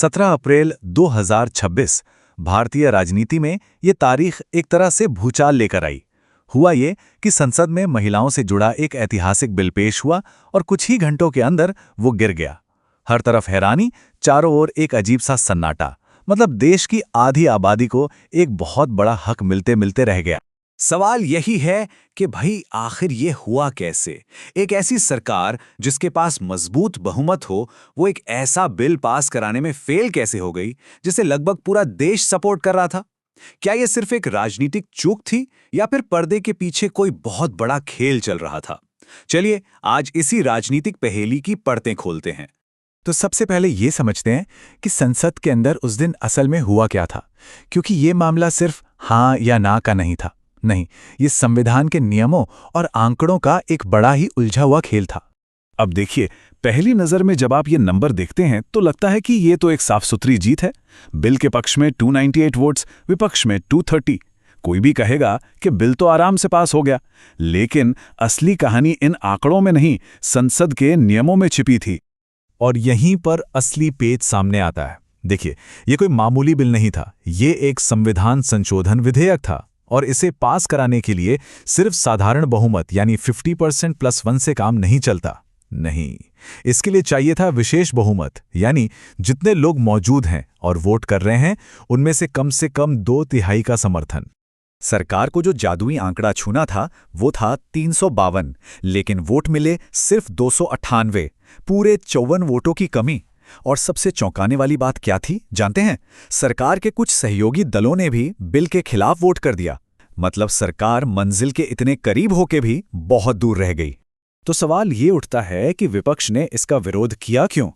17 अप्रैल 2026 भारतीय राजनीति में ये तारीख एक तरह से भूचाल लेकर आई। हुआ ये कि संसद में महिलाओं से जुड़ा एक ऐतिहासिक बिल पेश हुआ और कुछ ही घंटों के अंदर वो गिर गया। हर तरफ हैरानी, चारों ओर एक अजीब सा सन्नाटा। मतलब देश की आधी आबादी को एक बहुत बड़ा हक मिलते मिलते रह गया। सवाल यही है कि भाई आखिर ये हुआ कैसे? एक ऐसी सरकार जिसके पास मजबूत बहुमत हो, वो एक ऐसा बिल पास कराने में फेल कैसे हो गई जिसे लगभग पूरा देश सपोर्ट कर रहा था? क्या ये सिर्फ एक राजनीतिक चूक थी या फिर पर्दे के पीछे कोई बहुत बड़ा खेल चल रहा था? चलिए आज इसी राजनीतिक पहेली की परतें खोलते हैं। तो सबसे पहले ये समझते हैं कि संसद के अंदर उस दिन असल में हुआ क्या था, क्योंकि ये मामला सिर्फ हाँ या ना का नहीं था। नहीं, ये संविधान के नियमों और आंकड़ों का एक बड़ा ही उलझा हुआ खेल था। अब देखिए, पहली नजर में जब आप ये नंबर देखते हैं तो लगता है कि ये तो एक साफ सुथरी जीत है। बिल के पक्ष में 298 वोट्स, विपक्ष में 230। कोई भी कहेगा कि बिल तो आराम से पास हो गया, लेकिन असली कहानी इन आंकड़ों में नहीं, संसद के नियमों में छिपी थी। और यहीं पर असली पेच सामने आता है। देखिए, ये कोई मामूली बिल नहीं था, ये एक संविधान संशोधन विधेयक था और इसे पास कराने के लिए सिर्फ साधारण बहुमत यानी 50% + 1 से काम नहीं चलता। नहीं, इसके लिए चाहिए था विशेष बहुमत, यानी जितने लोग मौजूद हैं और वोट कर रहे हैं उनमें से कम 2/3 का समर्थन। सरकार को जो जादुई आंकड़ा छूना था वो था 352, लेकिन वोट मिले सिर्फ 298, पूरे 54 वोटों की कमी। और सबसे चौंकाने वाली बात क्या थी जानते हैं? सरकार के कुछ सहयोगी दलों ने भी बिल के खिलाफ वोट कर दिया। मतलब सरकार मंजिल के इतने करीब होके भी बहुत दूर रह गई। तो सवाल ये उठता है कि विपक्ष ने इसका विरोध किया क्यों?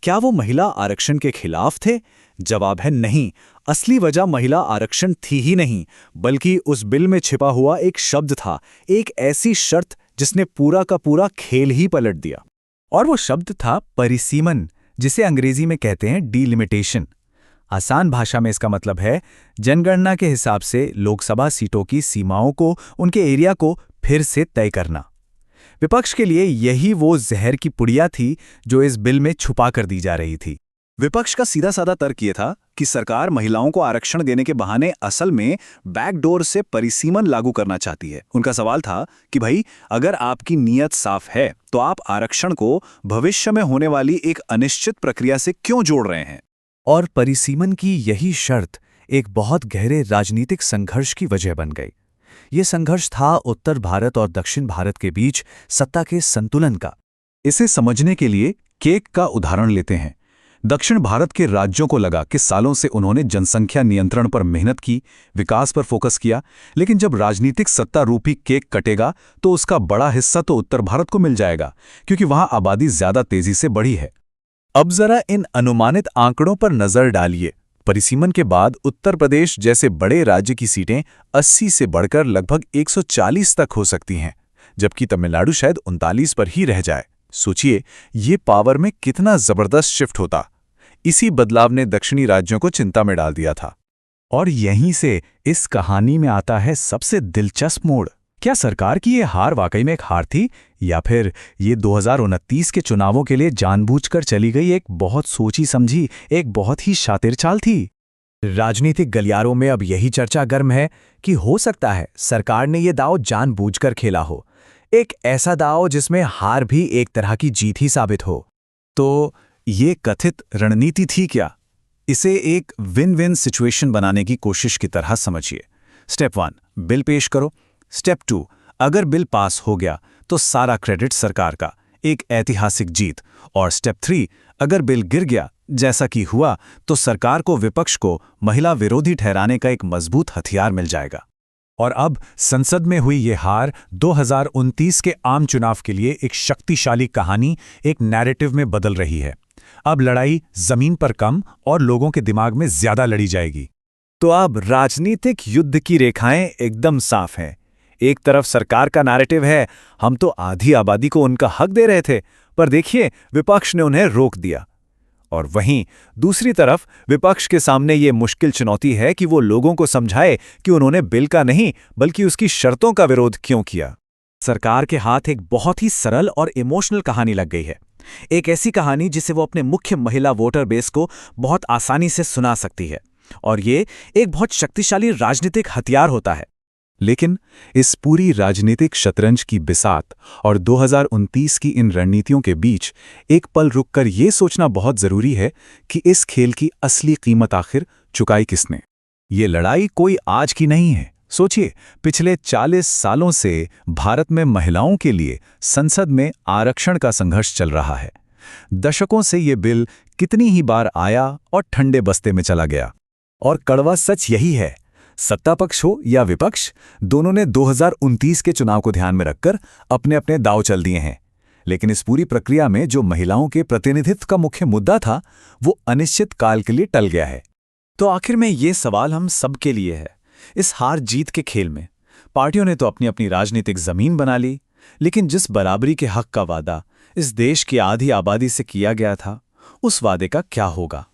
क्या वो महिला आरक्षण के खिलाफ थे? जवाब है नहीं। असली वजह महिला आरक्षण थी ही नहीं, बल्कि उस बिल में छिपा हुआ एक शब्द था, एक ऐसी शर्त जिसने पूरा का पूरा खेल ही पलट दिया। और वो शब्द था परिसीमन, जिसे अंग्रेजी में कहते हैं डिलिमिटेशन। आसान भाषा में इसका मतलब है जनगणना के हिसाब से लोकसभा सीटों की सीमाओं को, उनके एरिया को फिर से तय करना। विपक्ष के लिए यही वो जहर की पुड़िया थी जो इस बिल में छुपा कर दी जा रही थी। विपक्ष का सीधा साधा तर्क ये था कि सरकार महिलाओं को आरक्षण देने के बहाने असल में बैकडोर से परिसीमन लागू करना चाहती है। उनका सवाल था कि भाई अगर आपकी नीयत साफ है तो आप आरक्षण को भविष्य में होने वाली एक अनिश्चित प्रक्रिया से क्यों जोड़ रहे हैं? और परिसीमन की यही शर्त एक बहुत गहरे राजनीतिक संघर्ष की वजह बन गई। ये संघर्ष था उत्तर भारत और दक्षिण भारत के बीच सत्ता के संतुलन का। इसे समझने के लिए केक का उदाहरण लेते हैं। दक्षिण भारत के राज्यों को लगा कि सालों से उन्होंने जनसंख्या नियंत्रण पर मेहनत की, विकास पर फोकस किया, लेकिन जब राजनीतिक सत्ता रूपी केक कटेगा तो उसका बड़ा हिस्सा तो उत्तर भारत को मिल जाएगा, क्योंकि वहां आबादी ज्यादा तेजी से बढ़ी है। अब जरा इन अनुमानित आंकड़ों पर नजर डालिए। परिसीमन के बाद उत्तर प्रदेश जैसे बड़े राज्य की सीटें 80 से बढ़कर लगभग 140 तक हो सकती हैं, जबकि तमिलनाडु शायद 39 पर ही रह जाए। सोचिए, ये पावर में कितना जबरदस्त शिफ्ट होता। इसी बदलाव ने दक्षिणी राज्यों को चिंता में डाल दिया था। और यहीं से इस कहानी में आता है सबसे दिलचस्प मोड़। क्या सरकार की ये हार वाकई में एक हार थी, या फिर ये 2029 के चुनावों के लिए जानबूझकर चली गई एक बहुत सोची समझी, एक बहुत ही शातिर चाल थी? राजनीतिक गलियारों में अब यही चर्चा गर्म है कि हो सकता है सरकार ने ये दांव जानबूझकर खेला हो, एक ऐसा दांव जिसमें हार भी एक तरह की जीत ही साबित हो। तो ये कथित रणनीति थी क्या? इसे एक विन विन सिचुएशन बनाने की कोशिश की तरह समझिए। स्टेप 1, बिल पेश करो। स्टेप 2, अगर बिल पास हो गया तो सारा क्रेडिट सरकार का, एक ऐतिहासिक जीत। और स्टेप 3, अगर बिल गिर गया जैसा कि हुआ तो सरकार को, विपक्ष को महिला विरोधी ठहराने का एक मजबूत हथियार मिल जाएगा। और अब संसद में हुई ये हार 2029 के आम चुनाव के लिए एक शक्तिशाली कहानी, एक नैरेटिव में बदल रही है। अब लड़ाई जमीन पर कम और लोगों के दिमाग में ज्यादा लड़ी जाएगी। तो अब राजनीतिक युद्ध की रेखाएं एकदम साफ हैं। एक तरफ सरकार का नैरेटिव है, हम तो आधी आबादी को उनका हक दे रहे थे, पर देखिए विपक्ष ने उन्हें रोक दिया। और वहीं दूसरी तरफ विपक्ष के सामने ये मुश्किल चुनौती है कि वो लोगों को समझाए कि उन्होंने बिल का नहीं बल्कि उसकी शर्तों का विरोध क्यों किया। सरकार के हाथ एक बहुत ही सरल और इमोशनल कहानी लग गई है। एक ऐसी कहानी जिसे वो अपने मुख्य महिला वोटर बेस को बहुत आसानी से सुना सकती है, और ये एक बहुत शक्तिशाली राजनीतिक हथियार होता है। लेकिन इस पूरी राजनीतिक शतरंज की बिसात और 2029 की इन रणनीतियों के बीच एक पल रुककर ये सोचना बहुत जरूरी है कि इस खेल की असली कीमत आखिर चुकाई किसने। ये लड़ाई कोई आज की नहीं है। सोचिए, पिछले 40 सालों से भारत में महिलाओं के लिए संसद में आरक्षण का संघर्ष चल रहा है। दशकों से ये बिल कितनी ही बार आया और ठंडे बस्ते में चला गया। और कड़वा सच यही है, सत्ता पक्ष हो या विपक्ष, दोनों ने 2029 के चुनाव को ध्यान में रखकर अपने अपने दांव चल दिए हैं। लेकिन इस पूरी प्रक्रिया में जो महिलाओं के प्रतिनिधित्व का मुख्य मुद्दा था, वो अनिश्चित काल के लिए टल गया है। तो आखिर में ये सवाल हम सबके लिए है। इस हार जीत के खेल में पार्टियों ने तो अपनी अपनी राजनीतिक जमीन बना ली, लेकिन जिस बराबरी के हक का वादा इस देश की आधी आबादी से किया गया था, उस वादे का क्या होगा?